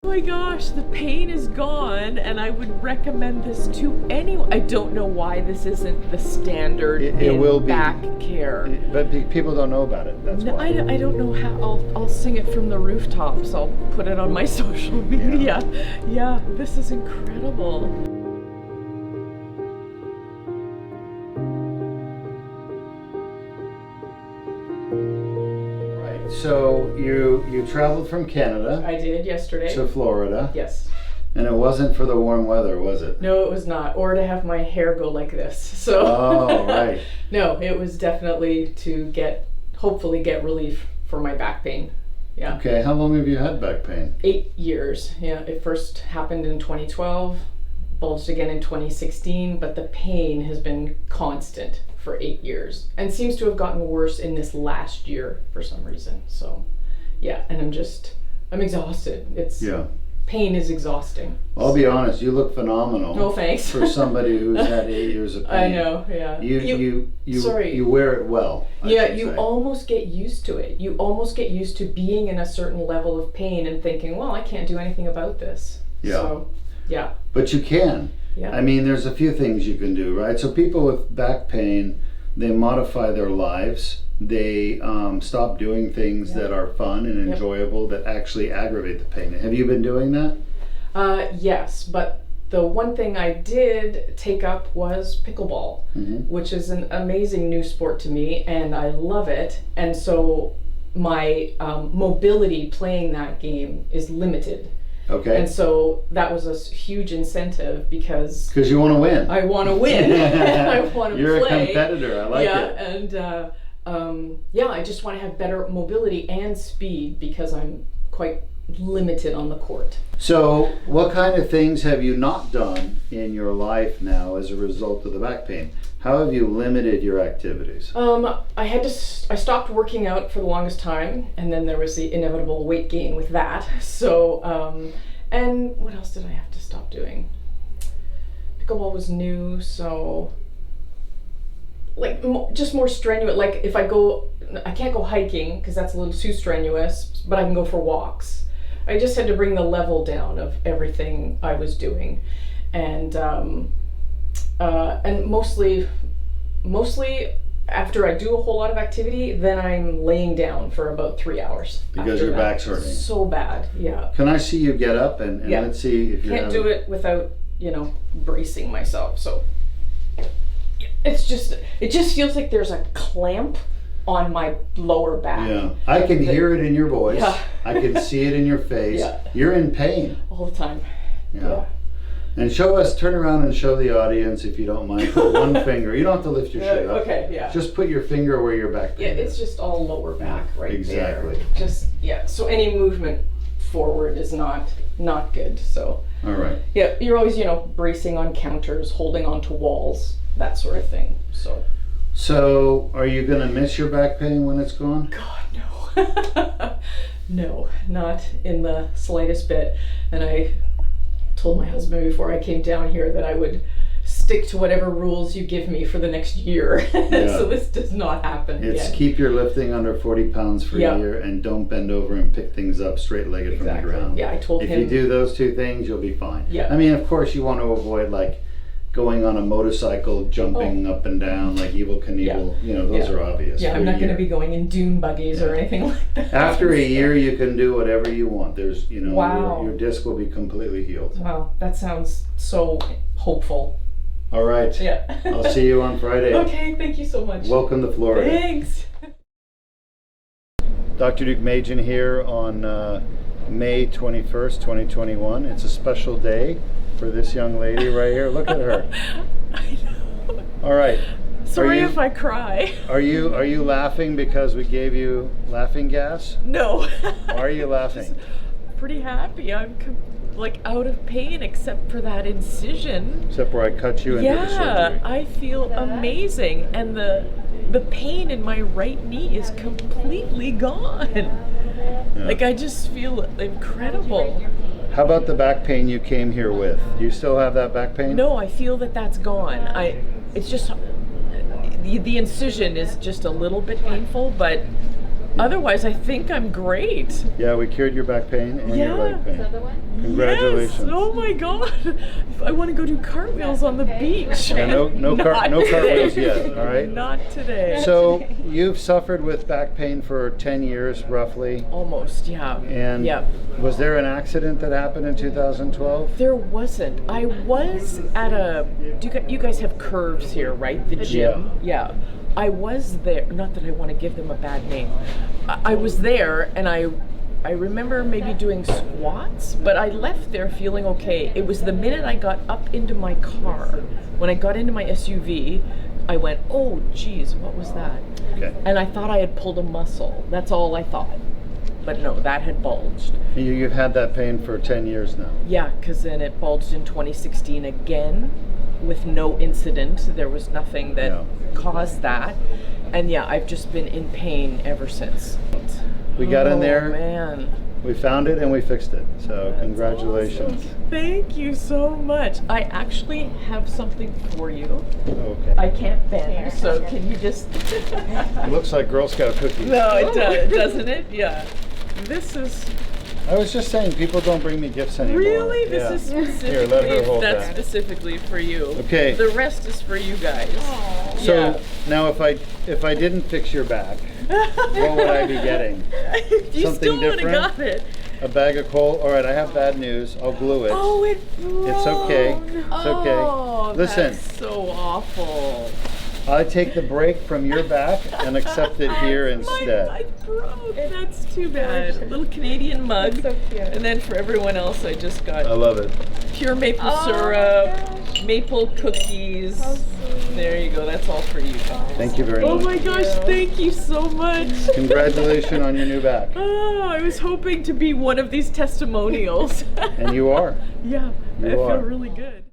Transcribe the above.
Oh my gosh, the pain is gone, and I would recommend this to anyone. I don't know why this isn't the standard It will be back care. But people don't know about it. That's No, why. I don't know how. I'll sing it from the rooftops. I'll put it on my social media. Yeah, this is incredible. So you traveled from Canada I did yesterday. to Florida. Yes. And it wasn't for the warm weather, was it? No, it was not. Or to have my hair go like this. So. Oh, right. No, it was definitely to hopefully get relief for my back pain. Yeah. Okay, how long have you had back pain? 8 years. Yeah, it first happened in 2012, bulged again in 2016, but the pain has been constant for 8 years and seems to have gotten worse in this last year for some reason. So, yeah, and I'm exhausted. Pain is exhausting. I'll be honest, you look phenomenal. No thanks. For somebody who's had 8 years of pain. I know, yeah. You wear it well. You almost get used to it. You almost get used to being in a certain level of pain and thinking, well, I can't do anything about this. Yeah. So, yeah. But you can. Yeah. I mean, there's a few things you can do, right? So people with back pain, they modify their lives. They stop doing things that are fun and enjoyable that actually aggravate the pain. Have you been doing that? Yes, but the one thing I did take up was pickleball, which is an amazing new sport to me, and I love it. And so my mobility playing that game is limited. Okay. And so that was a huge incentive because you want to win. I want to win. I want to play. You're a competitor. I like it. And I just want to have better mobility and speed because I'm quite limited on the court. So what kind of things have you not done in your life now as a result of the back pain? How have you limited your activities? I stopped working out for the longest time, and then there was the inevitable weight gain with that. So, and what else did I have to stop doing? Pickleball was new, so just more strenuous. Like if I can't go hiking because that's a little too strenuous, but I can go for walks. I just had to bring the level down of everything I was doing, and mostly after I do a whole lot of activity, then I'm laying down for about 3 hours. Because your back's hurting. So bad, yeah. Can I see you get up and let's see if you can't do it without bracing myself. So it just feels like there's a clamp on my lower back. Yeah, I can hear it in your voice. Yeah. I can see it in your face. Yeah. You're in pain. All the time. Yeah. And turn around and show the audience, if you don't mind. Put one finger. You don't have to lift your shit up. Okay, yeah. Just put your finger where your back pain is. Yeah, it's just all lower back right exactly. there. So any movement forward is not good. So. All right. Yeah, you're always, bracing on counters, holding onto walls, that sort of thing. So are you going to miss your back pain when it's gone? God, no. No, not in the slightest bit. And I told my husband before I came down here that I would stick to whatever rules you give me for the next year. So this does not happen again. Keep your lifting under 40 pounds for a year, and don't bend over and pick things up straight-legged from the ground. Yeah, I told him. If you do those two things, you'll be fine. Yeah. I mean, of course, you want to avoid going on a motorcycle, jumping up and down like Evel Knievel. Those are obvious. Yeah, I'm not going to be going in dune buggies or anything like that. After a year, you can do whatever you want. There's, wow. your disc will be completely healed. Wow, that sounds so hopeful. All right. Yeah. I'll see you on Friday. Okay, thank you so much. Welcome to Florida. Thanks. Dr. Deuk Majan here on May 21st, 2021. It's a special day for this young lady right here. Look at her. I know. All right. Sorry if I cry. Are you laughing because we gave you laughing gas? No. Why are you laughing? Pretty happy. I'm out of pain except for that incision. Except where I cut you into the surgery. Yeah, I feel amazing, and the pain in my right knee is completely gone. Yeah. I just feel incredible. How about the back pain you came here with? Do you still have that back pain? No, I feel that's gone. It's just the incision is just a little bit painful, but otherwise, I think I'm great. Yeah, we cured your back pain and your leg pain. Congratulations. Yes. Oh my God. I want to go do cartwheels on the beach. Yeah, no cartwheels yet, all right? Not today. So you've suffered with back pain for 10 years roughly. Almost, yeah. And was there an accident that happened in 2012? There wasn't. I was at a, you guys have Curves here, right? The gym? Yeah. I was there, not that I want to give them a bad name. I was there and I remember maybe doing squats, but I left there feeling okay. It was the minute I got up into my car, when I got into my SUV, I went, oh geez, what was that? Okay. And I thought I had pulled a muscle. That's all I thought. But no, that had bulged. You've had that pain for 10 years now. Yeah, because then it bulged in 2016 again with no incident. There was nothing that caused that. And yeah, I've just been in pain ever since. We got in there, man. We found it and we fixed it. So congratulations. Awesome. Thank you so much. I actually have something for you. Okay. I can't bend, so can you just... It looks like Girl Scout cookies. No, it does, doesn't it? Yeah. This is... I was just saying, people don't bring me gifts anymore. Really? This is specifically, Here, let her hold that's that. specifically for you. Okay. The rest is for you guys. Aww. So now if I didn't fix your back, what would I be getting? You Something still would have different? got it. A bag of coal? All right, I have bad news. I'll glue it. Oh, it broke. It's okay. It's okay. Oh, Listen. That's so awful. I take the break from your back and accept it here instead. My broke. That's too bad. A little Canadian mug. So cute. And then for everyone else, I just got I love it. pure maple syrup, maple cookies. There you go. That's all for you guys. Thank you very Oh much. my gosh, thank you so much. Congratulations on your new back. Oh, I was hoping to be one of these testimonials. And you are. Yeah, You I are. feel really good.